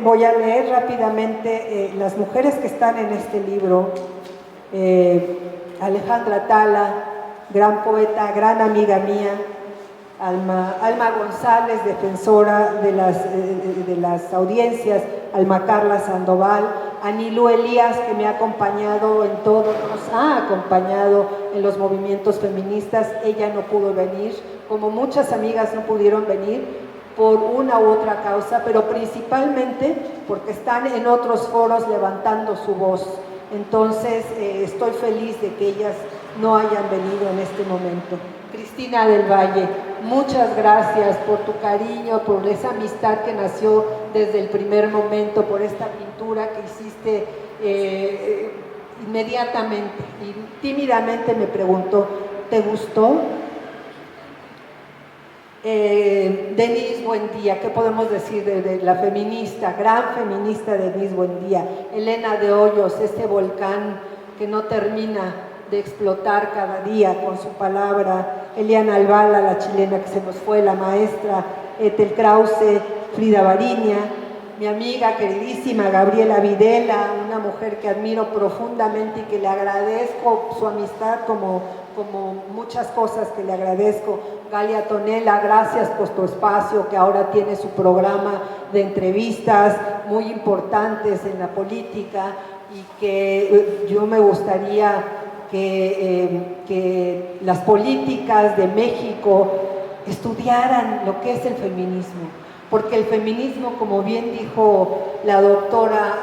voy a leer rápidamente las mujeres que están en este libro. Alejandra Atala, gran poeta, gran amiga mía. Alma González, defensora de las audiencias. Alma Carla Sandoval. Anilú Elías, que me ha acompañado en todo, nos ha acompañado en los movimientos feministas. Ella no pudo venir, como muchas amigas no pudieron venir por una u otra causa, pero principalmente porque están en otros foros levantando su voz. Entonces estoy feliz de que ellas no hayan venido en este momento. Cristina del Valle, muchas gracias por tu cariño, por esa amistad que nació desde el primer momento, por esta pintura que hiciste inmediatamente y tímidamente me preguntó, ¿te gustó? Denise Buendía, ¿qué podemos decir de la feminista, gran feminista Denise Buendía? Elena de Hoyos, este volcán que no termina de explotar cada día con su palabra. Eliana Albala, la chilena que se nos fue, la maestra. Ethel Krause, Frida Bariña, mi amiga queridísima Gabriela Videla, una mujer que admiro profundamente y que le agradezco su amistad como muchas cosas que le agradezco. Galia Tonela, gracias por tu espacio, que ahora tiene su programa de entrevistas muy importantes en la política y que yo me gustaría que las políticas de México estudiaran lo que es el feminismo, porque el feminismo, como bien dijo la doctora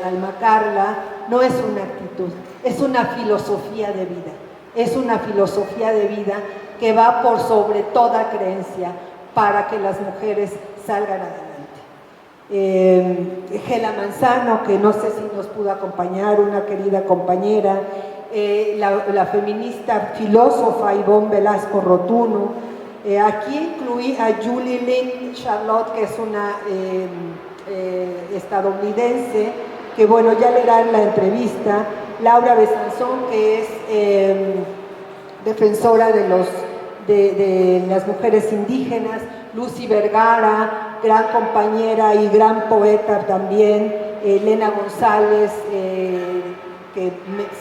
Alma Carla, no es una actitud, es una filosofía de vida, es una filosofía de vida que va por sobre toda creencia para que las mujeres salgan adelante. Gela Manzano, que no sé si nos pudo acompañar, una querida compañera, la feminista filósofa Ivonne Velasco Rotuno. Aquí incluí a Julie Lynn Charlotte, que es una estadounidense, que bueno, ya leerán la entrevista. Laura Besanzón, que es defensora de las mujeres indígenas. Lucy Vergara, gran compañera y gran poeta también. Elena González, que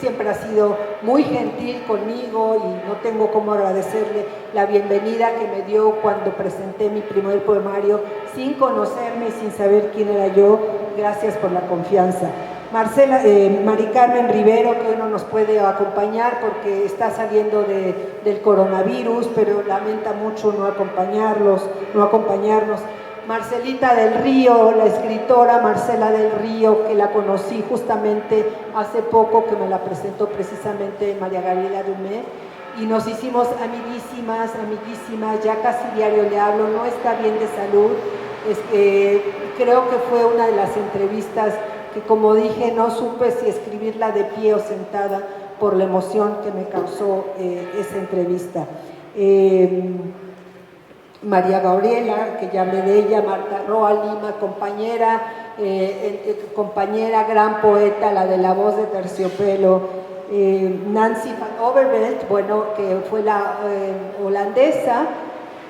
siempre ha sido muy gentil conmigo y no tengo cómo agradecerle la bienvenida que me dio cuando presenté mi primer poemario, sin conocerme y sin saber quién era yo. Gracias por la confianza. Mari Carmen Rivero, que hoy no nos puede acompañar porque está saliendo del coronavirus, pero lamenta mucho no acompañarnos. Marcelita del Río, la escritora Marcela del Río, que la conocí justamente hace poco, que me la presentó precisamente María Gabriela Dumé, y nos hicimos amiguísimas, ya casi diario le hablo, no está bien de salud. Creo que fue una de las entrevistas que, como dije, no supe si escribirla de pie o sentada por la emoción que me causó esa entrevista. María Gabriela, que ya hablé de ella. Marta Roa Lima, compañera, gran poeta, la de La Voz de Terciopelo. Nancy van Overveld, bueno, que fue la holandesa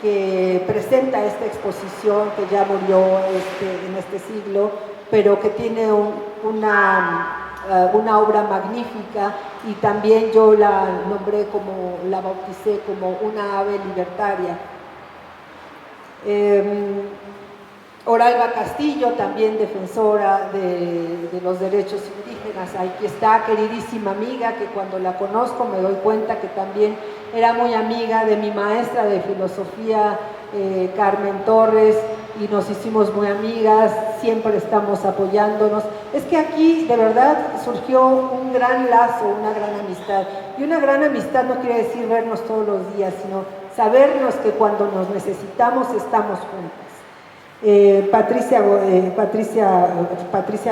que presenta esta exposición, que ya murió en este siglo, pero que tiene una obra magnífica, y también yo la bauticé como una ave libertaria. Oralba Castillo, también defensora de los derechos indígenas. Aquí está, queridísima amiga, que cuando la conozco me doy cuenta que también era muy amiga de mi maestra de filosofía, Carmen Torres, y nos hicimos muy amigas, siempre estamos apoyándonos. Es que aquí de verdad surgió un gran lazo, una gran amistad, y una gran amistad no quiere decir vernos todos los días, sino sabernos que cuando nos necesitamos estamos juntas. Patricia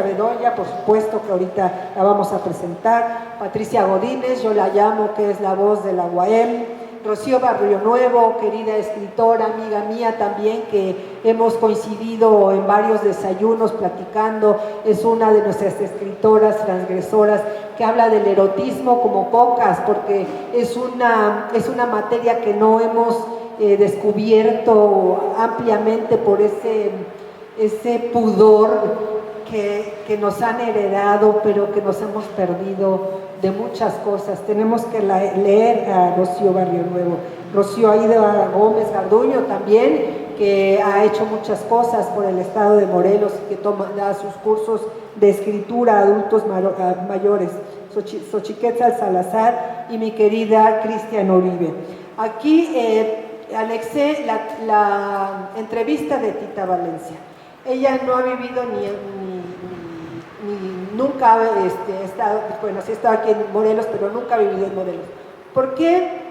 Bedoya, por supuesto que ahorita la vamos a presentar. Patricia Godínez, yo la llamo, que es la voz de la UAM. Rocío Barrio Nuevo, querida escritora, amiga mía también, que hemos coincidido en varios desayunos platicando. Es una de nuestras escritoras transgresoras, que habla del erotismo como pocas, porque es una materia que no hemos descubierto ampliamente por ese ese pudor que nos han heredado, pero que nos hemos perdido de muchas cosas. Tenemos que leer a Rocío Barrio Nuevo. Rocío ha ido a Gómez Garduño también, que ha hecho muchas cosas por el estado de Morelos, que da sus cursos de escritura a adultos mayores. Xochiquetzal Salazar y mi querida Cristian Uribe. Aquí anexé la entrevista de Tita Valencia. Ella no ha vivido nunca ha estado, bueno, sí ha estado aquí en Morelos, pero nunca ha vivido en Morelos. ¿Por qué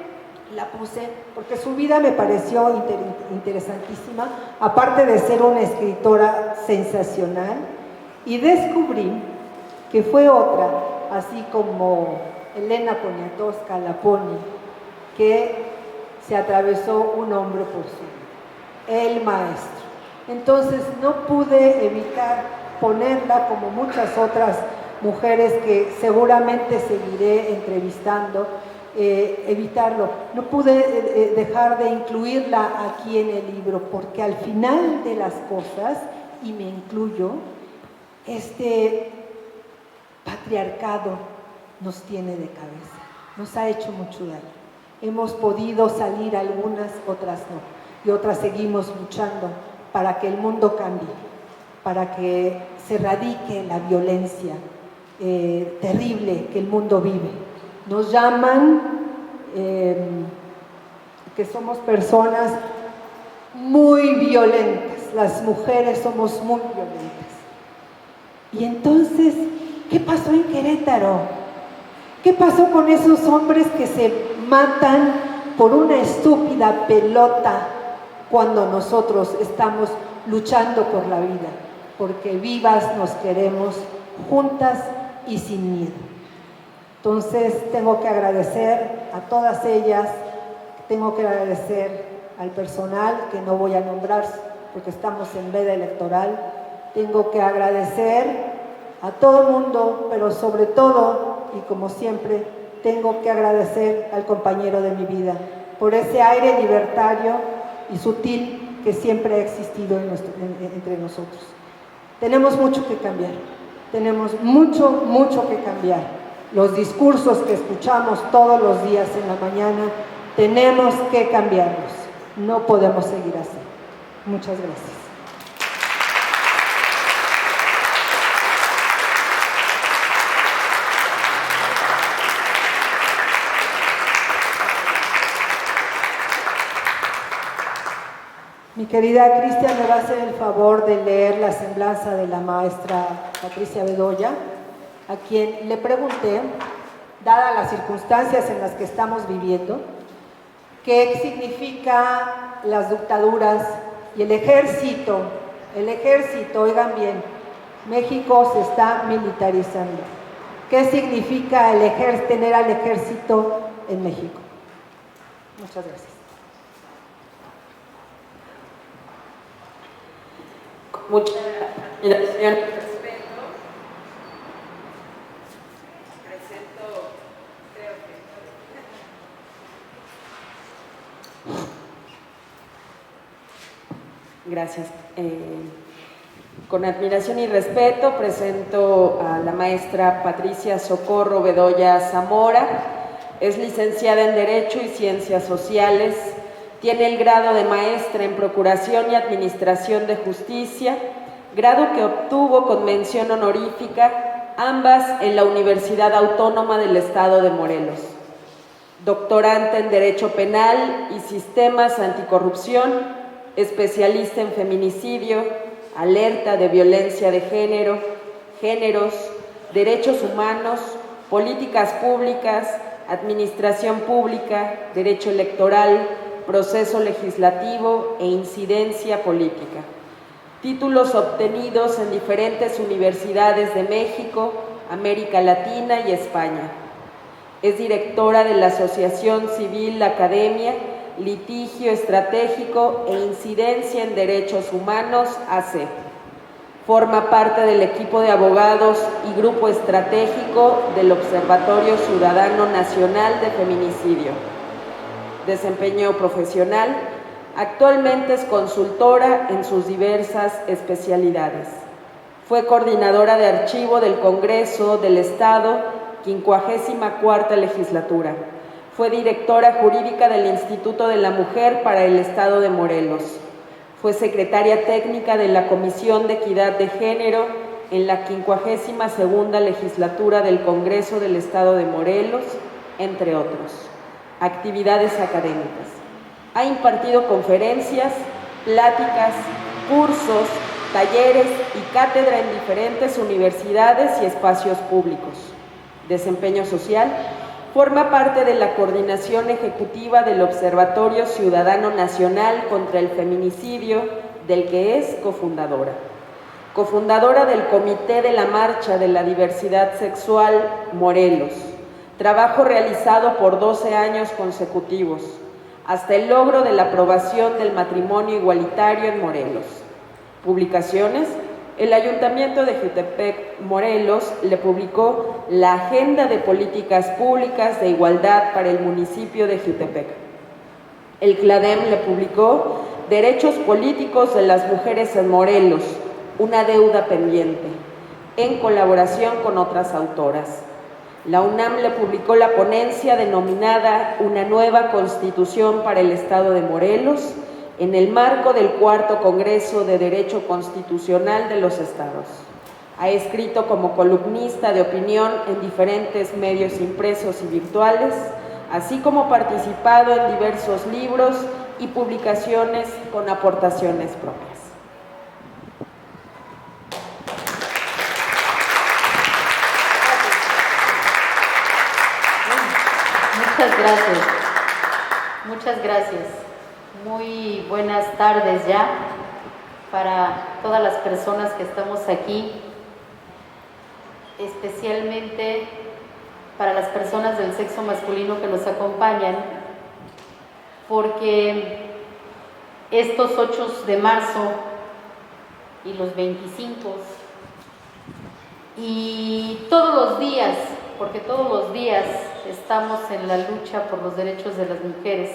la puse? Porque su vida me pareció interesantísima, aparte de ser una escritora sensacional, y descubrí que fue otra, así como Elena Poniatowska, la Poni, que se atravesó un hombre por su vida, el maestro. Entonces no pude evitar ponerla, como muchas otras mujeres que seguramente seguiré entrevistando, evitarlo. No pude dejar de incluirla aquí en el libro, porque al final de las cosas, y me incluyo, este patriarcado nos tiene de cabeza, nos ha hecho mucho daño. Hemos podido salir algunas, otras no, y otras seguimos luchando para que el mundo cambie, para que se erradique la violencia terrible que el mundo vive. Nos llaman que somos personas muy violentas, las mujeres somos muy violentas. Y entonces, ¿qué pasó en Querétaro? ¿Qué pasó con esos hombres que se matan por una estúpida pelota cuando nosotros estamos luchando por la vida? Porque vivas nos queremos, juntas y sin miedo. Entonces tengo que agradecer a todas ellas, tengo que agradecer al personal que no voy a nombrar porque estamos en veda electoral, tengo que agradecer a todo el mundo, pero sobre todo, y como siempre, tengo que agradecer al compañero de mi vida por ese aire libertario y sutil que siempre ha existido entre nosotros. Tenemos mucho que cambiar, tenemos mucho que cambiar. Los discursos que escuchamos todos los días en la mañana, tenemos que cambiarlos. No podemos seguir así. Muchas gracias. Mi querida Cristian me va a hacer el favor de leer la semblanza de la maestra Patricia Bedoya, a quien le pregunté, dadas las circunstancias en las que estamos viviendo, qué significa las dictaduras y el ejército, oigan bien, México se está militarizando. ¿Qué significa tener al ejército en México? Muchas gracias. Mucha admiración y respeto. Presento, creo que. Gracias. Con admiración y respeto presento a la maestra Patricia Socorro Bedoya Zamora. Es licenciada en Derecho y Ciencias Sociales. Tiene el grado de maestra en Procuración y Administración de Justicia, grado que obtuvo con mención honorífica, ambas en la Universidad Autónoma del Estado de Morelos. Doctorante en Derecho Penal y Sistemas Anticorrupción, especialista en feminicidio, alerta de violencia de género, géneros, derechos humanos, políticas públicas, administración pública, derecho electoral, proceso legislativo e incidencia política. Títulos obtenidos en diferentes universidades de México, América Latina y España. Es directora de la Asociación Civil Academia, Litigio Estratégico e Incidencia en Derechos Humanos, AC. Forma parte del equipo de abogados y grupo estratégico del Observatorio Ciudadano Nacional de Feminicidio. Desempeño profesional, Actualmente es consultora en sus diversas especialidades. Fue coordinadora de archivo del Congreso del Estado, 54ª legislatura. Fue directora jurídica del Instituto de la Mujer para el Estado de Morelos. Fue secretaria técnica de la Comisión de Equidad de Género en la 52ª legislatura del Congreso del Estado de Morelos, entre otros. Actividades académicas. Ha impartido conferencias, pláticas, cursos, talleres y cátedra en diferentes universidades y espacios públicos. Desempeño social. Forma parte de la coordinación ejecutiva del Observatorio Ciudadano Nacional contra el Feminicidio, del que es cofundadora. Cofundadora del Comité de la Marcha de la Diversidad Sexual Morelos. Trabajo realizado por 12 años consecutivos, hasta el logro de la aprobación del matrimonio igualitario en Morelos. Publicaciones. El Ayuntamiento de Jiutepec, Morelos, le publicó la Agenda de Políticas Públicas de Igualdad para el municipio de Jiutepec. El CLADEM le publicó Derechos Políticos de las Mujeres en Morelos, una deuda pendiente, en colaboración con otras autoras. La UNAM le publicó la ponencia denominada Una nueva Constitución para el Estado de Morelos, en el marco del 4º Congreso de Derecho Constitucional de los Estados. Ha escrito como columnista de opinión en diferentes medios impresos y virtuales, así como participado en diversos libros y publicaciones con aportaciones propias. Muchas gracias. Muchas gracias. Muy buenas tardes ya para todas las personas que estamos aquí, especialmente para las personas del sexo masculino que nos acompañan, porque estos 8 de marzo y los 25 y todos los días, porque todos los días estamos en la lucha por los derechos de las mujeres,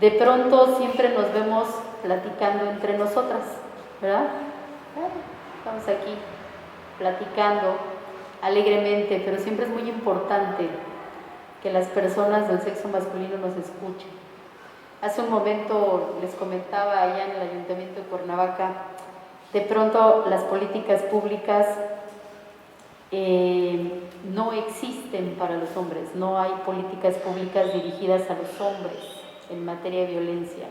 de pronto siempre nos vemos platicando entre nosotras, ¿verdad? Estamos aquí platicando alegremente, pero siempre es muy importante que las personas del sexo masculino nos escuchen. Hace un momento les comentaba allá en el Ayuntamiento de Cuernavaca, de pronto las políticas públicas no existen para los hombres, no hay políticas públicas dirigidas a los hombres en materia de violencia.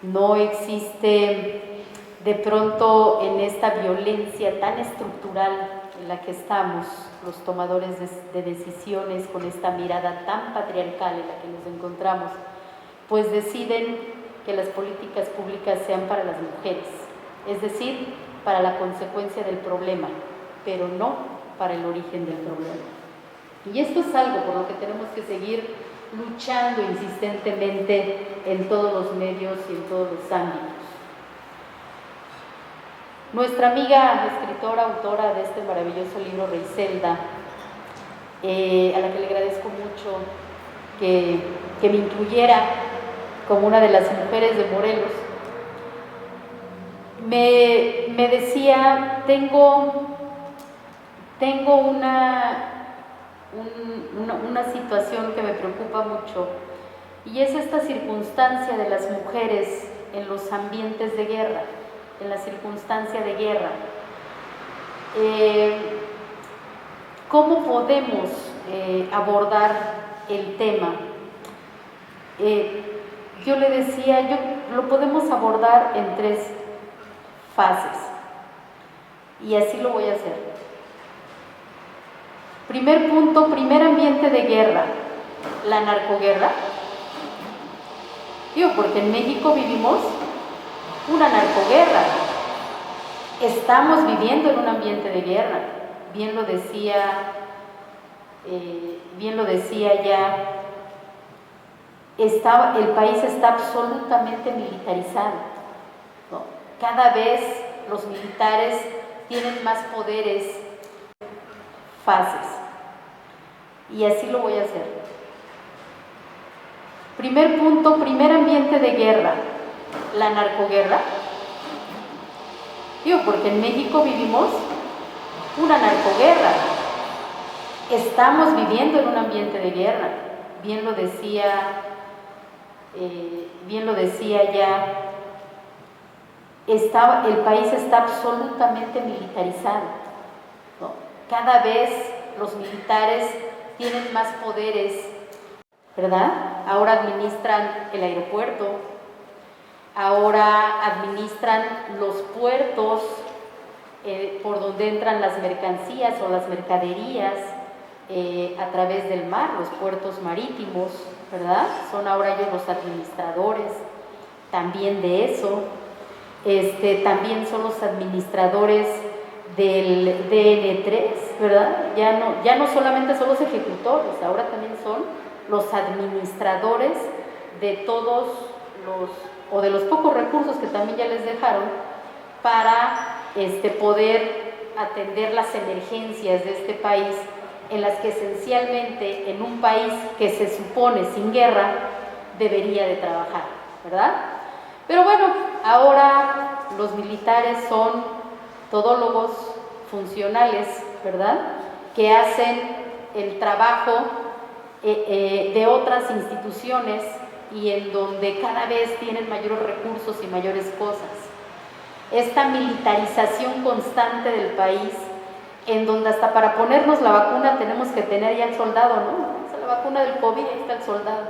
No existe de pronto en esta violencia tan estructural en la que estamos, los tomadores de decisiones con esta mirada tan patriarcal en la que nos encontramos, pues deciden que las políticas públicas sean para las mujeres, es decir, para la consecuencia del problema, pero no para el origen del problema. Y esto es algo por lo que tenemos que seguir luchando insistentemente en todos los medios y en todos los ámbitos. Nuestra amiga, escritora, autora de este maravilloso libro, Reiselda, a la que le agradezco mucho que me incluyera como una de las mujeres de Morelos, me decía, tengo una situación que me preocupa mucho, y es esta circunstancia de las mujeres en los ambientes de guerra, en la circunstancia de guerra. ¿Cómo podemos abordar el tema? Yo le decía, lo podemos abordar en 3 fases, y así lo voy a hacer. Primer punto, primer ambiente de guerra, la narcoguerra. Porque en México vivimos una narcoguerra. Estamos viviendo en un ambiente de guerra. Bien lo decía ya, el país está absolutamente militarizado, ¿no? Cada vez los militares tienen más poderes, fases, y así lo voy a hacer. Primer punto, primer ambiente de guerra, la narcoguerra. Digo, porque en México vivimos una narcoguerra. Estamos viviendo en un ambiente de guerra. Bien lo decía ya, el país está absolutamente militarizado, ¿no? Cada vez los militares tienen más poderes, ¿verdad? Ahora administran el aeropuerto, ahora administran los puertos por donde entran las mercancías o las mercaderías a través del mar, los puertos marítimos, ¿verdad? Son ahora ellos los administradores también de eso. También son los administradores del DN3, ¿verdad? Ya no solamente son los ejecutores, ahora también son los administradores de todos o de los pocos recursos que también ya les dejaron para poder atender las emergencias de este país, en las que esencialmente en un país que se supone sin guerra debería de trabajar, ¿verdad? Pero bueno, ahora los militares son todólogos funcionales, ¿verdad? Que hacen el trabajo de otras instituciones y en donde cada vez tienen mayores recursos y mayores cosas. Esta militarización constante del país, en donde hasta para ponernos la vacuna tenemos que tener ya el soldado, ¿no? O sea, la vacuna del COVID, ahí está el soldado.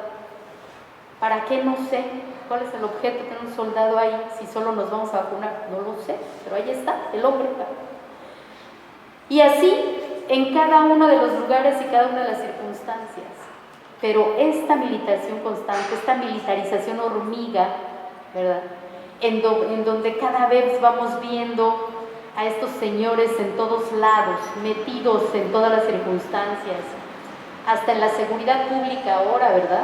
¿Para qué? No sé. ¿Cuál es el objeto de tener un soldado ahí si solo nos vamos a vacunar? No lo sé, pero ahí está, el hombre. Y así en cada uno de los lugares y cada una de las circunstancias. Pero esta militarización constante, esta militarización hormiga, ¿verdad? En donde cada vez vamos viendo a estos señores en todos lados, metidos en todas las circunstancias, hasta en la seguridad pública ahora, ¿verdad?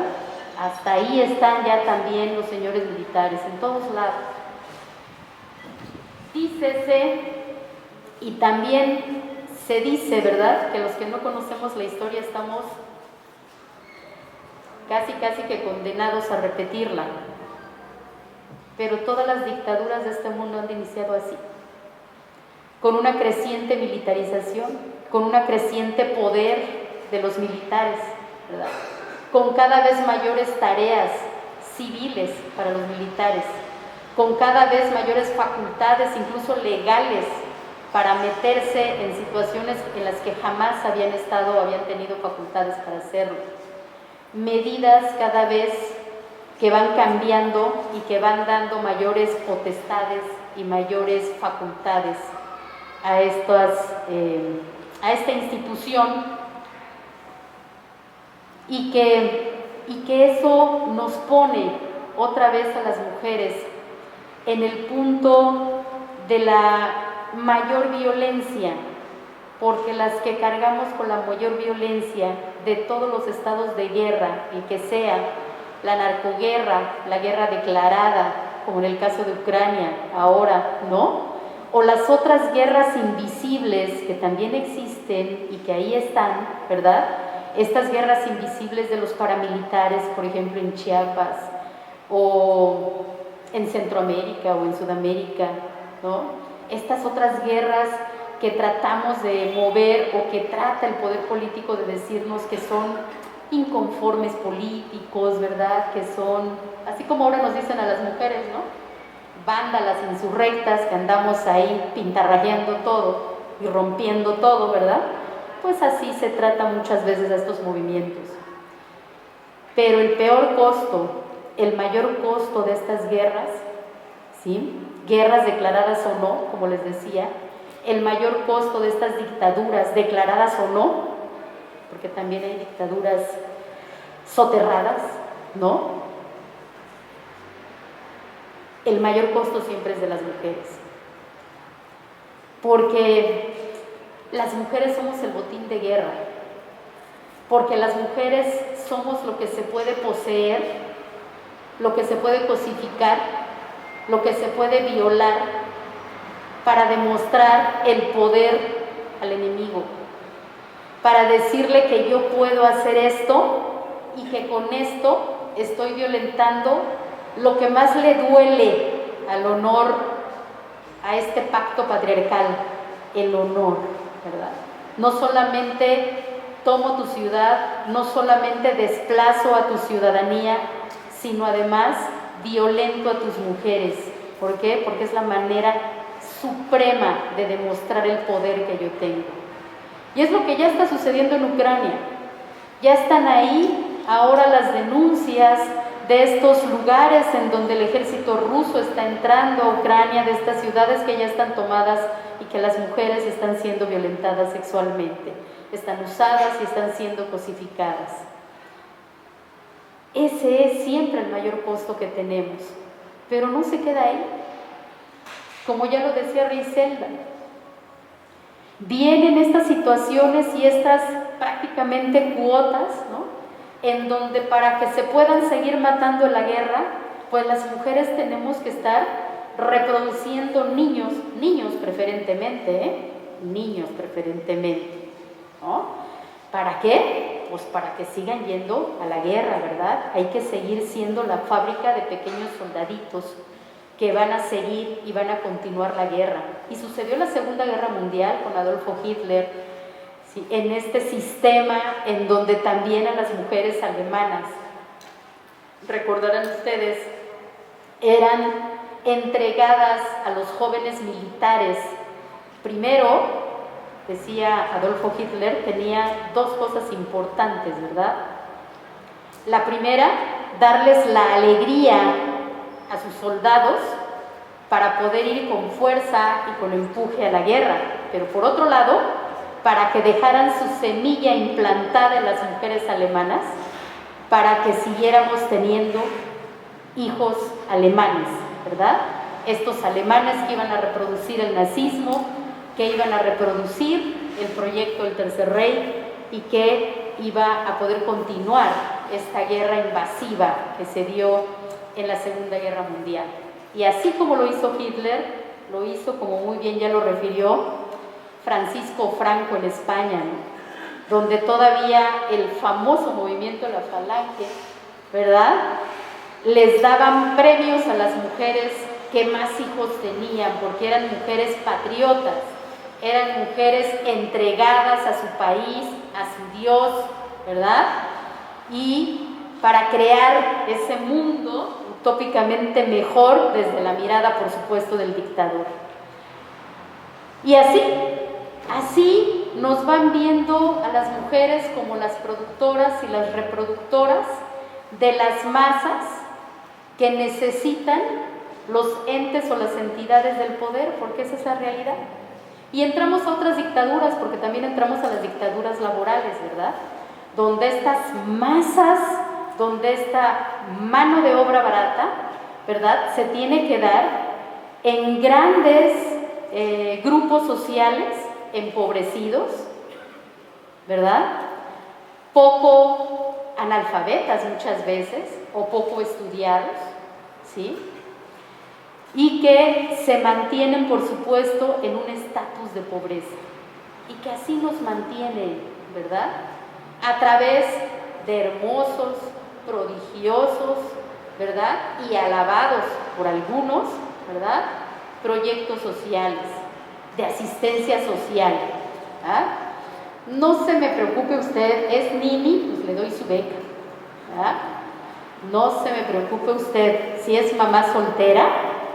Hasta ahí están ya también los señores militares, en todos lados. Dícese, y también se dice, ¿verdad?, que los que no conocemos la historia estamos casi que condenados a repetirla. Pero todas las dictaduras de este mundo han iniciado así, con una creciente militarización, con una creciente poder de los militares, ¿verdad?, con cada vez mayores tareas civiles para los militares, con cada vez mayores facultades, incluso legales, para meterse en situaciones en las que jamás habían tenido facultades para hacerlo. Medidas cada vez que van cambiando y que van dando mayores potestades y mayores facultades a esta institución, y que eso nos pone otra vez a las mujeres en el punto de la mayor violencia, porque las que cargamos con la mayor violencia de todos los estados de guerra, el que sea la narcoguerra, la guerra declarada, como en el caso de Ucrania ahora, ¿no?, o las otras guerras invisibles que también existen y que ahí están, ¿verdad?, estas guerras invisibles de los paramilitares, por ejemplo en Chiapas, o en Centroamérica o en Sudamérica, ¿no? Estas otras guerras que tratamos de mover, o que trata el poder político de decirnos que son inconformes políticos, ¿verdad?, que son, así como ahora nos dicen a las mujeres, ¿no?, vándalas insurrectas, que andamos ahí pintarrajeando todo y rompiendo todo, ¿verdad? Pues así se trata muchas veces a estos movimientos. Pero el peor costo, el mayor costo de estas guerras, ¿sí?, guerras declaradas o no, como les decía, el mayor costo de estas dictaduras, declaradas o no, porque también hay dictaduras soterradas, ¿no? El mayor costo siempre es de las mujeres, porque las mujeres somos el botín de guerra, porque las mujeres somos lo que se puede poseer, lo que se puede cosificar, lo que se puede violar para demostrar el poder al enemigo, para decirle que yo puedo hacer esto y que con esto estoy violentando lo que más le duele al honor, a este pacto patriarcal, el honor, ¿verdad? No solamente tomo tu ciudad, no solamente desplazo a tu ciudadanía, sino además violento a tus mujeres. ¿Por qué? Porque es la manera suprema de demostrar el poder que yo tengo. Y es lo que ya está sucediendo en Ucrania. Ya están ahí ahora las denuncias de estos lugares en donde el ejército ruso está entrando a Ucrania, de estas ciudades que ya están tomadas y que las mujeres están siendo violentadas sexualmente, están usadas y están siendo cosificadas. Ese es siempre el mayor costo que tenemos, pero no se queda ahí. Como ya lo decía Riselda, vienen estas situaciones y estas prácticamente cuotas, ¿no?, en donde para que se puedan seguir matando en la guerra, pues las mujeres tenemos que estar reproduciendo niños preferentemente, niños preferentemente, ¿no? ¿Para qué? Pues para que sigan yendo a la guerra, ¿verdad? Hay que seguir siendo la fábrica de pequeños soldaditos que van a seguir y van a continuar la guerra. Y sucedió en la Segunda Guerra Mundial con Adolfo Hitler, ¿sí?, en este sistema en donde también a las mujeres alemanas, recordarán ustedes, eran entregadas a los jóvenes militares. Primero, decía Adolfo Hitler, tenía dos cosas importantes, ¿verdad? La primera, darles la alegría a sus soldados para poder ir con fuerza y con empuje a la guerra, pero por otro lado, para que dejaran su semilla implantada en las mujeres alemanas, para que siguiéramos teniendo hijos alemanes, ¿verdad? Estos alemanes que iban a reproducir el nazismo, que iban a reproducir el proyecto del Tercer Reich y que iba a poder continuar esta guerra invasiva que se dio en la Segunda Guerra Mundial. Y así como lo hizo Hitler, lo hizo, como muy bien ya lo refirió, Francisco Franco en España, ¿no?, donde todavía el famoso movimiento de la Falange, ¿verdad?, les daban premios a las mujeres que más hijos tenían, porque eran mujeres patriotas, eran mujeres entregadas a su país, a su Dios, ¿verdad? Y para crear ese mundo utópicamente mejor desde la mirada, por supuesto, del dictador. Y así nos van viendo a las mujeres como las productoras y las reproductoras de las masas que necesitan los entes o las entidades del poder, porque esa es la realidad. Y entramos a otras dictaduras, porque también entramos a las dictaduras laborales, ¿verdad?, donde estas masas, donde esta mano de obra barata, ¿verdad?, se tiene que dar en grandes grupos sociales empobrecidos, ¿verdad?, poco analfabetas muchas veces o poco estudiados, ¿sí?, y que se mantienen, por supuesto, en un estatus de pobreza y que así nos mantienen, ¿verdad?, a través de hermosos, prodigiosos, ¿verdad?, y alabados por algunos, ¿verdad?, proyectos sociales, de asistencia social. ¿Ah? No se me preocupe usted, es Nini, pues le doy su beca. ¿Ah? No se me preocupe usted, si es mamá soltera,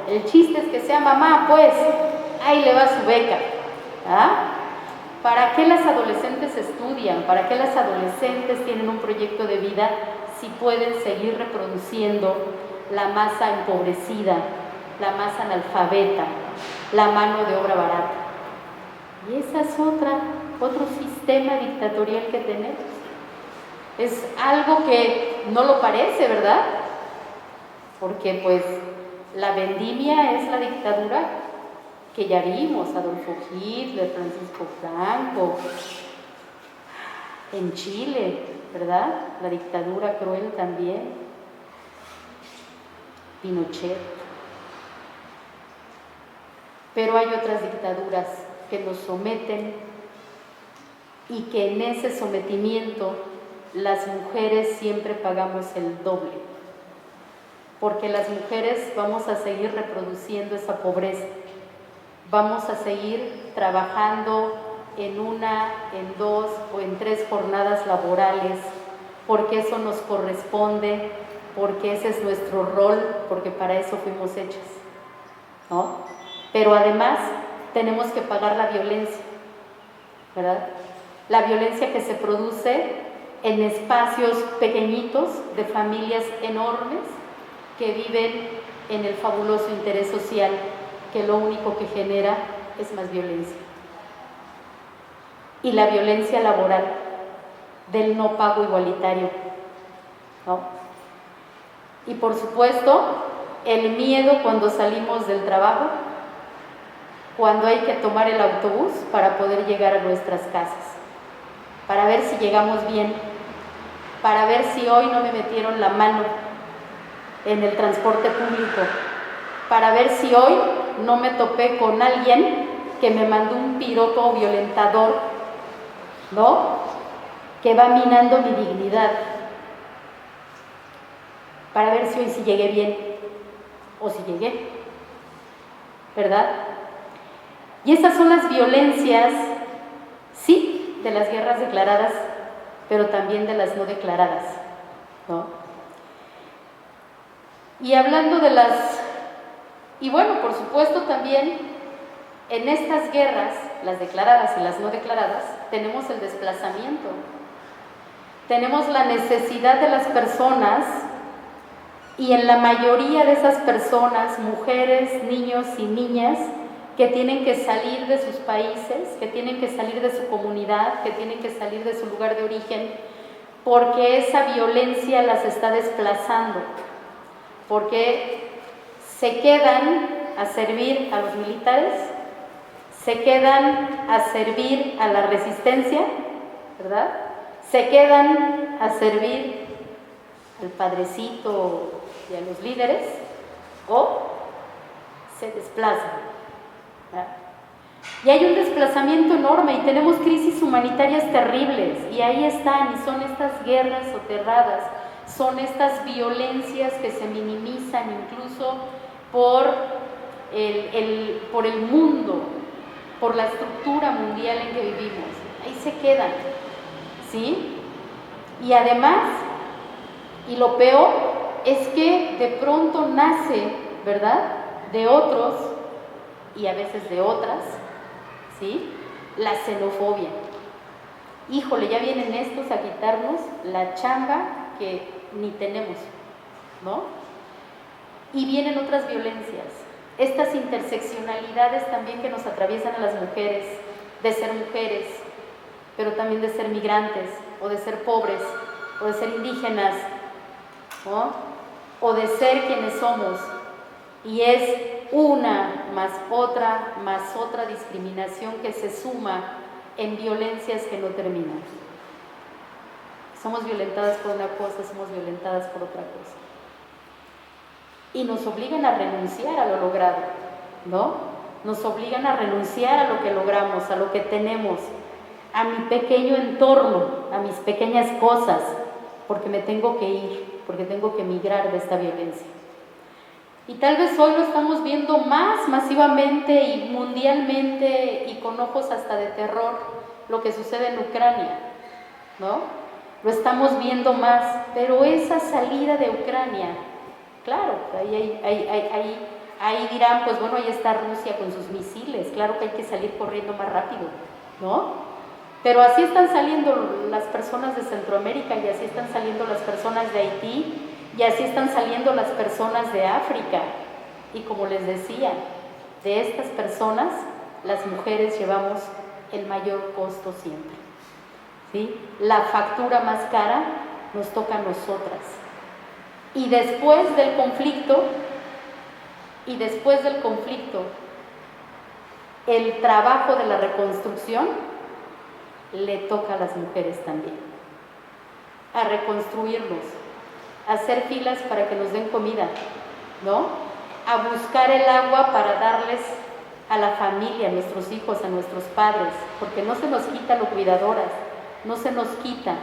el chiste es que sea mamá, pues, ahí le va su beca. ¿Ah? ¿Para qué las adolescentes estudian? ¿Para qué las adolescentes tienen un proyecto de vida si pueden seguir reproduciendo la masa empobrecida, la masa analfabeta, la mano de obra barata? Y ese es otro sistema dictatorial que tenemos. Es algo que no lo parece, ¿verdad? Porque pues la vendimia es la dictadura que ya vimos, Adolfo Hitler, Francisco Franco, en Chile, ¿verdad?, la dictadura cruel también, Pinochet. Pero hay otras dictaduras que nos someten y que en ese sometimiento las mujeres siempre pagamos el doble, porque las mujeres vamos a seguir reproduciendo esa pobreza, vamos a seguir trabajando en una, en 2 o en 3 jornadas laborales, porque eso nos corresponde, porque ese es nuestro rol, porque para eso fuimos hechas, ¿no? Pero además tenemos que pagar la violencia, ¿verdad? La violencia que se produce en espacios pequeñitos de familias enormes que viven en el fabuloso interés social, que lo único que genera es más violencia. Y la violencia laboral del no pago igualitario, ¿no? Y por supuesto, el miedo cuando salimos del trabajo, cuando hay que tomar el autobús para poder llegar a nuestras casas, para ver si llegamos bien, para ver si hoy no me metieron la mano en el transporte público, para ver si hoy no me topé con alguien que me mandó un piropo violentador, ¿no? Que va minando mi dignidad, para ver si hoy sí llegué bien o si llegué, ¿verdad? Y esas son las violencias, sí, de las guerras declaradas, pero también de las no declaradas, ¿no? Y hablando de las... Y bueno, por supuesto también en estas guerras, las declaradas y las no declaradas, tenemos el desplazamiento, tenemos la necesidad de las personas, y en la mayoría de esas personas, mujeres, niños y niñas, que tienen que salir de sus países, que tienen que salir de su comunidad, que tienen que salir de su lugar de origen, porque esa violencia las está desplazando, porque se quedan a servir a los militares, se quedan a servir a la resistencia, ¿verdad? Se quedan a servir al padrecito y a los líderes, o se desplazan, ¿verdad? Y hay un desplazamiento enorme y tenemos crisis humanitarias terribles, y ahí están, y son estas guerras soterradas, son estas violencias que se minimizan incluso por el mundo, por la estructura mundial en que vivimos. Ahí se quedan, ¿sí? Y además, y lo peor es que de pronto nace, ¿verdad?, de otros y a veces de otras, ¿sí?, la xenofobia. Híjole, ya vienen estos a quitarnos la chamba que ni tenemos, ¿no? Y vienen otras violencias, estas interseccionalidades también que nos atraviesan a las mujeres, de ser mujeres, pero también de ser migrantes, o de ser pobres, o de ser indígenas, ¿no?, o de ser quienes somos, y es una más otra discriminación que se suma en violencias que no terminan. Somos violentadas por una cosa, somos violentadas por otra cosa. Y nos obligan a renunciar a lo logrado, ¿no? Nos obligan a renunciar a lo que logramos, a lo que tenemos, a mi pequeño entorno, a mis pequeñas cosas, porque me tengo que ir, porque tengo que migrar de esta violencia. Y tal vez hoy lo estamos viendo más masivamente y mundialmente y con ojos hasta de terror, lo que sucede en Ucrania, ¿no? Lo estamos viendo más, pero esa salida de Ucrania, claro, ahí dirán, pues bueno, ahí está Rusia con sus misiles, claro que hay que salir corriendo más rápido, ¿no? Pero así están saliendo las personas de Centroamérica, y así están saliendo las personas de Haití, y así están saliendo las personas de África. Y como les decía, de estas personas, las mujeres llevamos el mayor costo siempre, ¿sí? La factura más cara nos toca a nosotras. Y después del conflicto, el trabajo de la reconstrucción le toca a las mujeres también, a reconstruirnos, a hacer filas para que nos den comida, ¿no?, a buscar el agua para darles a la familia, a nuestros hijos, a nuestros padres, porque no se nos quita lo cuidadoras, no se nos quita,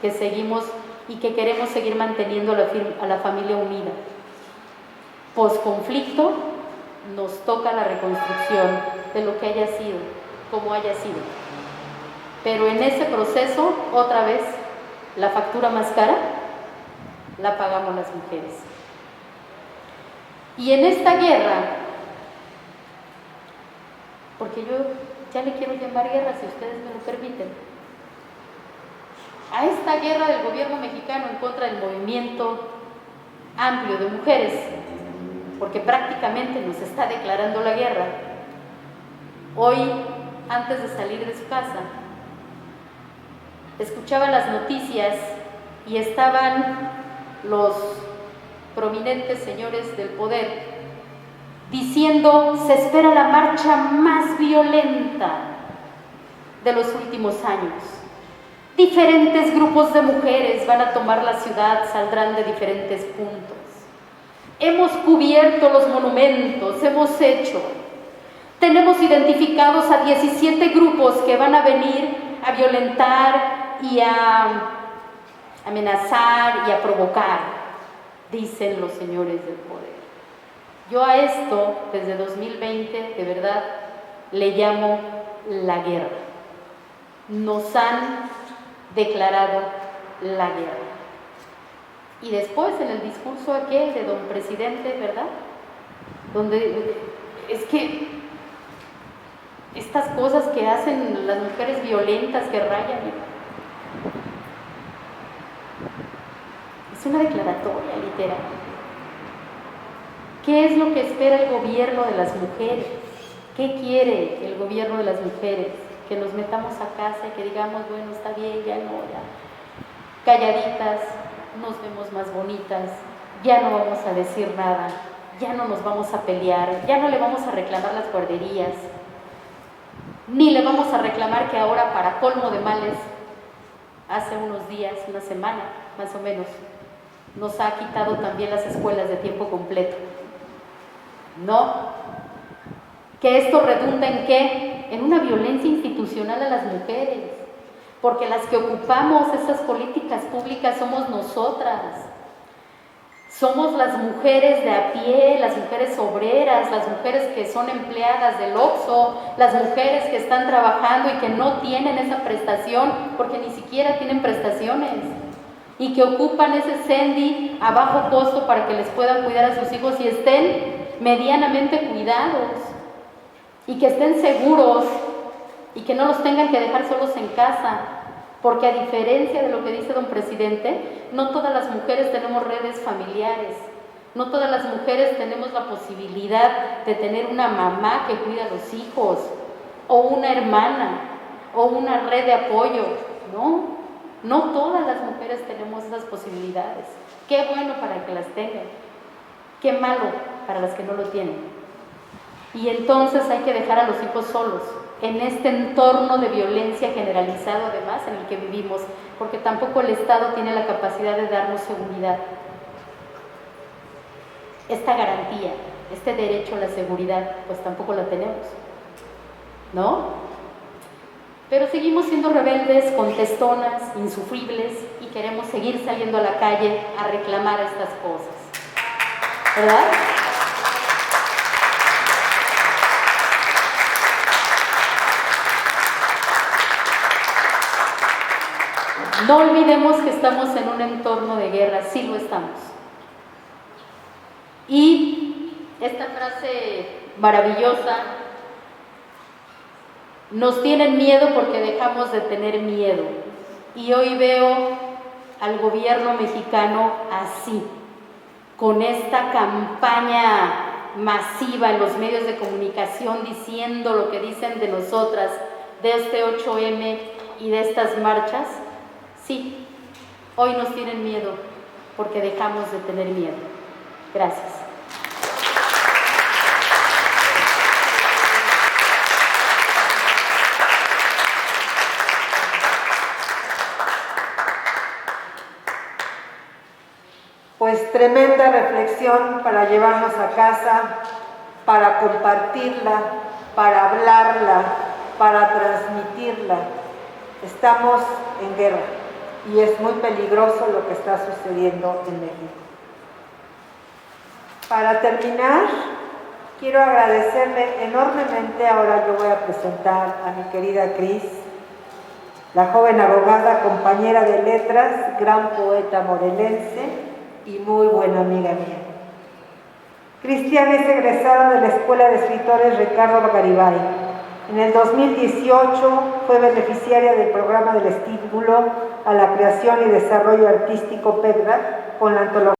que seguimos y que queremos seguir manteniendo a la familia unida. Posconflicto nos toca la reconstrucción de lo que haya sido, como haya sido. Pero en ese proceso, otra vez, la factura más cara la pagamos las mujeres. Y en esta guerra, porque yo ya le quiero llamar guerra si ustedes me lo permiten, a esta guerra del gobierno mexicano en contra del movimiento amplio de mujeres, porque prácticamente nos está declarando la guerra. Hoy, antes de salir de su casa, escuchaba las noticias y estaban los prominentes señores del poder diciendo: se espera la marcha más violenta de los últimos años. Diferentes grupos de mujeres van a tomar la ciudad, saldrán de diferentes puntos. Hemos cubierto los monumentos, tenemos identificados a 17 grupos que van a venir a violentar y a amenazar y a provocar, dicen los señores del poder. Yo a esto, desde 2020, de verdad, le llamo la guerra. Nos han declarado la guerra. Y después, en el discurso aquel de don presidente, ¿verdad?, donde es que estas cosas que hacen las mujeres violentas, que rayan, es una declaratoria literal. ¿Qué es lo que espera el gobierno de las mujeres? ¿Qué quiere el gobierno de las mujeres? Que nos metamos a casa y que digamos: bueno, está bien, ya no, ya calladitas, nos vemos más bonitas, ya no vamos a decir nada, ya no nos vamos a pelear, ya no le vamos a reclamar las guarderías, ni le vamos a reclamar que ahora, para colmo de males, hace unos días, una semana más o menos, nos ha quitado también las escuelas de tiempo completo? No. ¿Que esto redunda en qué? En una violencia institucional a las mujeres, porque las que ocupamos esas políticas públicas somos nosotras. Somos las mujeres de a pie, las mujeres obreras, las mujeres que son empleadas del OXXO, las mujeres que están trabajando y que no tienen esa prestación, porque ni siquiera tienen prestaciones, y que ocupan ese SENDI a bajo costo para que les puedan cuidar a sus hijos y estén medianamente cuidados, y que estén seguros, y que no los tengan que dejar solos en casa. Porque a diferencia de lo que dice don presidente, no todas las mujeres tenemos redes familiares, no todas las mujeres tenemos la posibilidad de tener una mamá que cuida a los hijos, o una hermana, o una red de apoyo. No todas las mujeres tenemos esas posibilidades. Qué bueno para que las tengan, qué malo para las que no lo tienen. Y entonces hay que dejar a los hijos solos en este entorno de violencia generalizado, además, en el que vivimos, porque tampoco el Estado tiene la capacidad de darnos seguridad. Esta garantía, este derecho a la seguridad, pues tampoco la tenemos, ¿no? Pero seguimos siendo rebeldes, contestonas, insufribles, y queremos seguir saliendo a la calle a reclamar estas cosas, ¿verdad? No olvidemos que estamos en un entorno de guerra, sí lo estamos. Y esta frase maravillosa: nos tienen miedo porque dejamos de tener miedo. Y hoy veo al gobierno mexicano así, con esta campaña masiva en los medios de comunicación diciendo lo que dicen de nosotras, de este 8M y de estas marchas. Sí, hoy nos tienen miedo porque dejamos de tener miedo. Gracias. Pues tremenda reflexión para llevarnos a casa, para compartirla, para hablarla, para transmitirla. Estamos en guerra. y es muy peligroso lo que está sucediendo en México. Para terminar, quiero agradecerle enormemente, ahora yo voy a presentar a mi querida Cris, la joven abogada, compañera de letras, gran poeta morelense y muy buena amiga mía. Cristian es egresada de la Escuela de Escritores Ricardo Garibay. En el 2018 fue beneficiaria del programa del estímulo a la creación y desarrollo artístico PEDRA con la antología